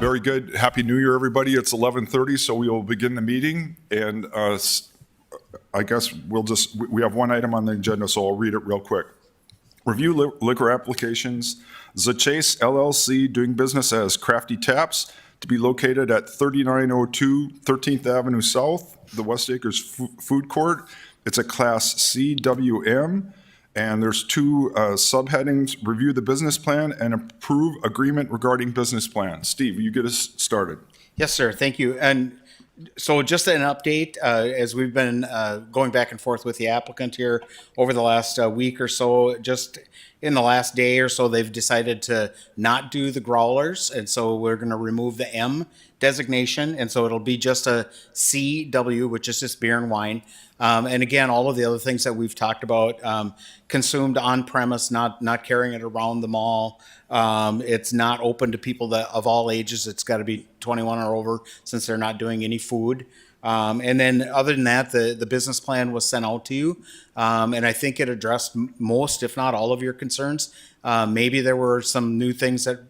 Very good. Happy New Year, everybody. It's 11:30, so we will begin the meeting. And I guess we have one item on the agenda, so I'll read it real quick. Review liquor applications. The Chase LLC doing business as Crafty Taps to be located at 3902 13th Avenue South, the West Acres Food Court. It's a Class CWM. And there's two subheadings: review the business plan and approve agreement regarding business plan. Steve, will you get us started? Yes, sir. Thank you. And so just an update, as we've been going back and forth with the applicant here over the last week or so, just in the last day or so, they've decided to not do the growlers. And so we're going to remove the M designation. And so it'll be just a CW, which is just beer and wine. And again, all of the other things that we've talked about, consumed on premise, not carrying it around the mall. It's not open to people that of all ages. It's got to be 21 or over since they're not doing any food. And then other than that, the business plan was sent out to you. And I think it addressed most, if not all of your concerns. Maybe there were some new things that,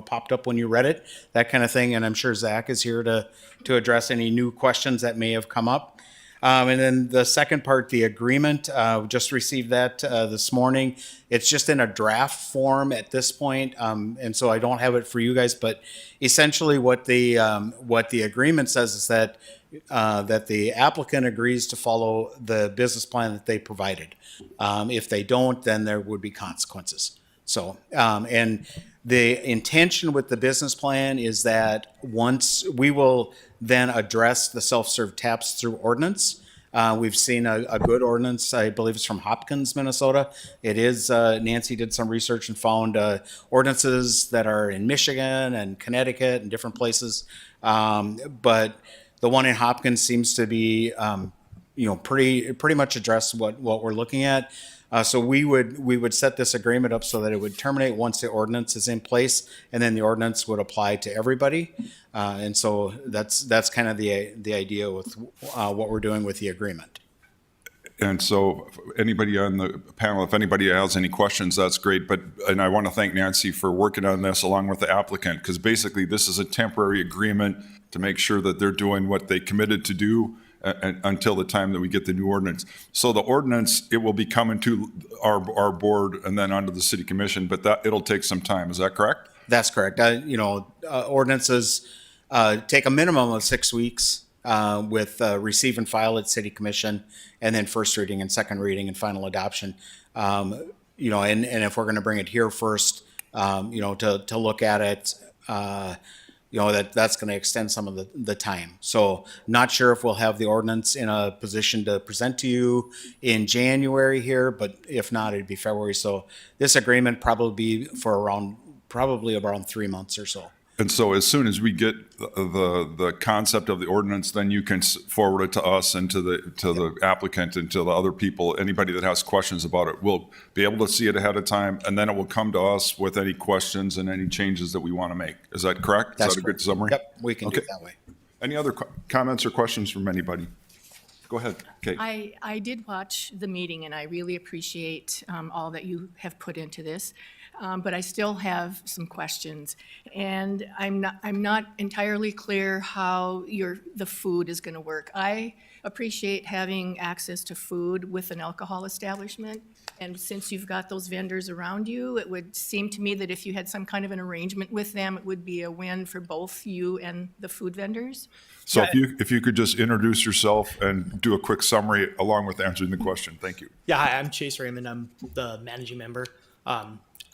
popped up when you read it, that kind of thing. And I'm sure Zach is here to address any new questions that may have come up. And then the second part, the agreement, just received that this morning. It's just in a draft form at this point, and so I don't have it for you guys. But essentially, what the agreement says is that the applicant agrees to follow the business plan that they provided. If they don't, then there would be consequences. So, and the intention with the business plan is that once we will then address the self-serve taps through ordinance. We've seen a good ordinance, I believe it's from Hopkins, Minnesota. It is, Nancy did some research and found ordinances that are in Michigan and Connecticut and different places. But the one in Hopkins seems to be, pretty much address what we're looking at. So we would set this agreement up so that it would terminate once the ordinance is in place, and then the ordinance would apply to everybody. And so that's kind of the idea with what we're doing with the agreement. And so anybody on the panel, if anybody has any questions, that's great. And I want to thank Nancy for working on this along with the applicant, because basically this is a temporary agreement to make sure that they're doing what they committed to do until the time that we get the new ordinance. So the ordinance, it will be coming to our board and then onto the city commission, but it'll take some time. Is that correct? That's correct. Ordinances take a minimum of 6 weeks with receive and file at city commission, and then first reading and second reading and final adoption. And if we're going to bring it here first, to look at it, that's going to extend some of the time. So not sure if we'll have the ordinance in a position to present to you in January here, but if not, it'd be February. So this agreement probably be for around 3 months or so. And so as soon as we get the concept of the ordinance, then you can forward it to us and to the applicant and to the other people. Anybody that has questions about it will be able to see it ahead of time, and then it will come to us with any questions and any changes that we want to make. Is that correct? That's Is that a good summary? Yep, we can do it that way. Any other comments or questions from anybody? Go ahead, Kate. I did watch the meeting, and I really appreciate all that you have put into this. But I still have some questions, and I'm not entirely clear how the food is going to work. I appreciate having access to food with an alcohol establishment, and since you've got those vendors around you, it would seem to me that if you had some kind of an arrangement with them, it would be a win for both you and the food vendors. So if you could just introduce yourself and do a quick summary along with answering the question. Thank you. Yeah, hi, I'm Chase Raymond. I'm the managing member.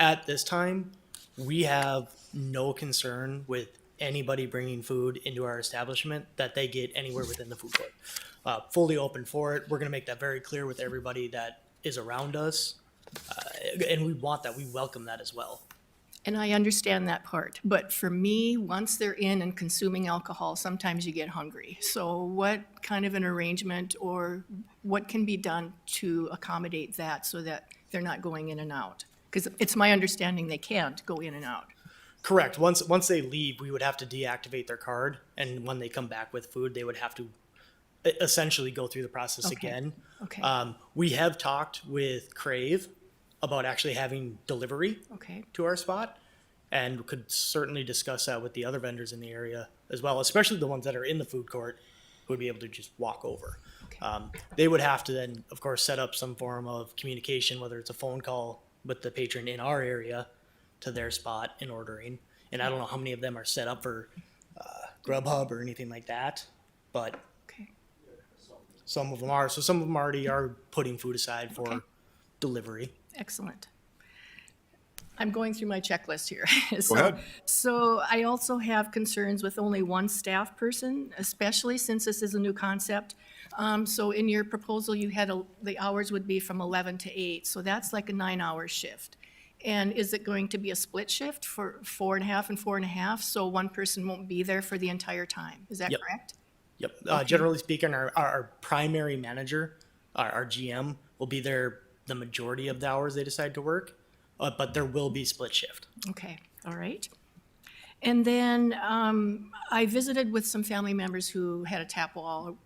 At this time, we have no concern with anybody bringing food into our establishment that they get anywhere within the food court. Fully open for it. We're going to make that very clear with everybody that is around us. And we want that. We welcome that as well. And I understand that part, but for me, once they're in and consuming alcohol, sometimes you get hungry. So what kind of an arrangement or what can be done to accommodate that so that they're not going in and out? Because it's my understanding they can't go in and out. Correct. Once they leave, we would have to deactivate their card, and when they come back with food, they would have to essentially go through the process again. Okay. We have talked with Crave about actually having delivery Okay. to our spot, and could certainly discuss that with the other vendors in the area as well, especially the ones that are in the food court who would be able to just walk over. They would have to then, of course, set up some form of communication, whether it's a phone call with the patron in our area to their spot in ordering. And I don't know how many of them are set up for Grubhub or anything like that, but Okay. some of them are. So some of them already are putting food aside for Okay. delivery. Excellent. I'm going through my checklist here. Go ahead. So I also have concerns with only one staff person, especially since this is a new concept. So in your proposal, you had the hours would be from 11 to 8, so that's like a 9-hour shift. And is it going to be a split shift for 4.5 and 4.5, so one person won't be there for the entire time? Is that Yep. correct? Yep. Generally speaking, our primary manager, our GM, will be there the majority of the hours they decide to work, but there will be split shift. Okay, all right. And then I visited with some family members who had a tap wall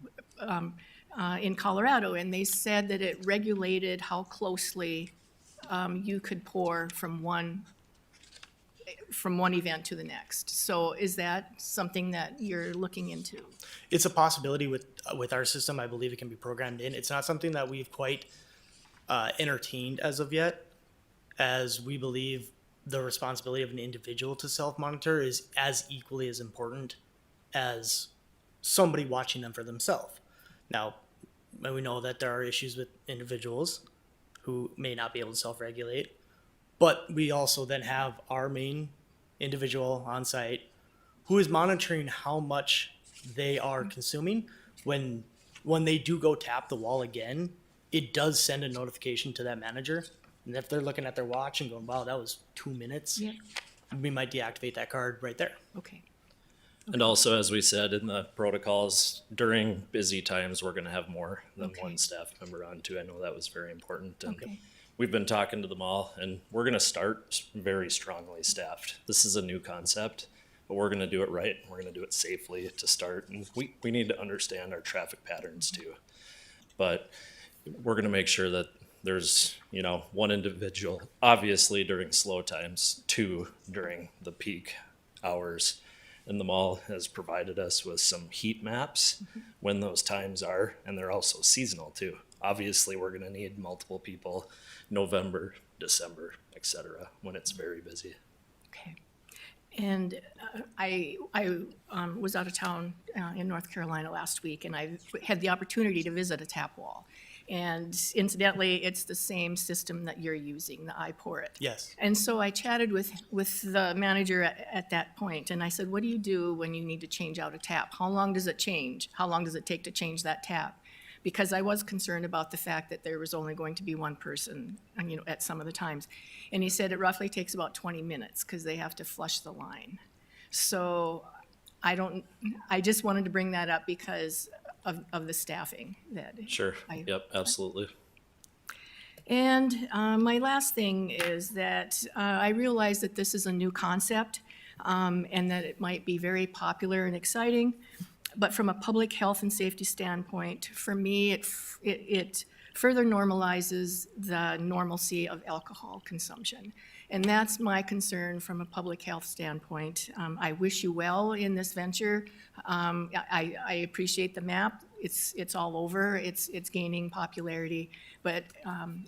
in Colorado, and they said that it regulated how closely you could pour from one event to the next. So is that something that you're looking into? It's a possibility with our system. I believe it can be programmed in. It's not something that we've quite entertained as of yet, as we believe the responsibility of an individual to self-monitor is as equally as important as somebody watching them for themselves. Now, we know that there are issues with individuals who may not be able to self-regulate, but we also then have our main individual on site who is monitoring how much they are consuming. When they do go tap the wall again, it does send a notification to that manager. And if they're looking at their watch and going, wow, that was 2 minutes, Yeah. we might deactivate that card right there. Okay, And also, as we said in the protocols, during busy times, we're going to have more than Okay. one staff member on too. I know that was very important. And okay, we've been talking to them all, and we're going to start very strongly staffed. This is a new concept, but we're going to do it right. We're going to do it safely to start. And we need to understand our traffic patterns too. But we're going to make sure that there's, one individual, obviously during slow times, 2 during the peak hours. And the mall has provided us with some heat maps when those times are, and they're also seasonal too. Obviously, we're going to need multiple people November, December, etc., when it's very busy. okay. And I was out of town in North Carolina last week, and I had the opportunity to visit a tap wall. And incidentally, it's the same system that you're using, the iPorit. Yes. And so I chatted with the manager at that point, and I said, what do you do when you need to change out a tap? How long does it change? How long does it take to change that tap? Because I was concerned about the fact that there was only going to be one person, at some of the times. And he said it roughly takes about 20 minutes because they have to flush the line. So I just wanted to bring that up because of the staffing that. Sure. Yep, absolutely. And my last thing is that I realize that this is a new concept and that it might be very popular and exciting. But from a public health and safety standpoint, for me, it further normalizes the normalcy of alcohol consumption. And that's my concern from a public health standpoint. I wish you well in this venture. I appreciate the map. It's all over. It's gaining popularity. But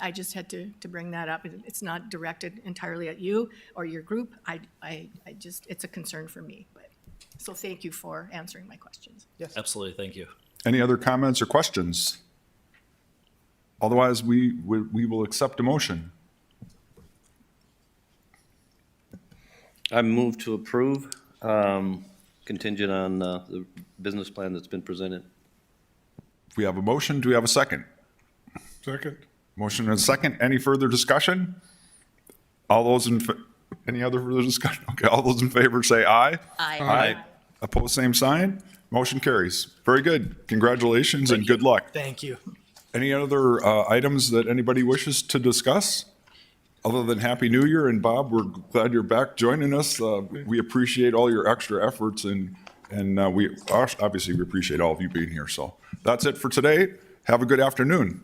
I just had to bring that up. It's not directed entirely at you or your group. It's a concern for me. So thank you for answering my questions. Absolutely. Thank you. Any other comments or questions? Otherwise, we will accept a motion. I move to approve, contingent on the business plan that's been presented. If we have a motion, do we have a second? Second. Motion and a second. Any further discussion? Any other further discussion? Okay, all those in favor say aye. Aye. Opposed, same sign. Motion carries. Very good. Congratulations and good luck. Thank you. Any other items that anybody wishes to discuss? Other than Happy New Year, and Bob, we're glad you're back joining us. We appreciate all your extra efforts, and we obviously appreciate all of you being here. So that's it for today. Have a good afternoon.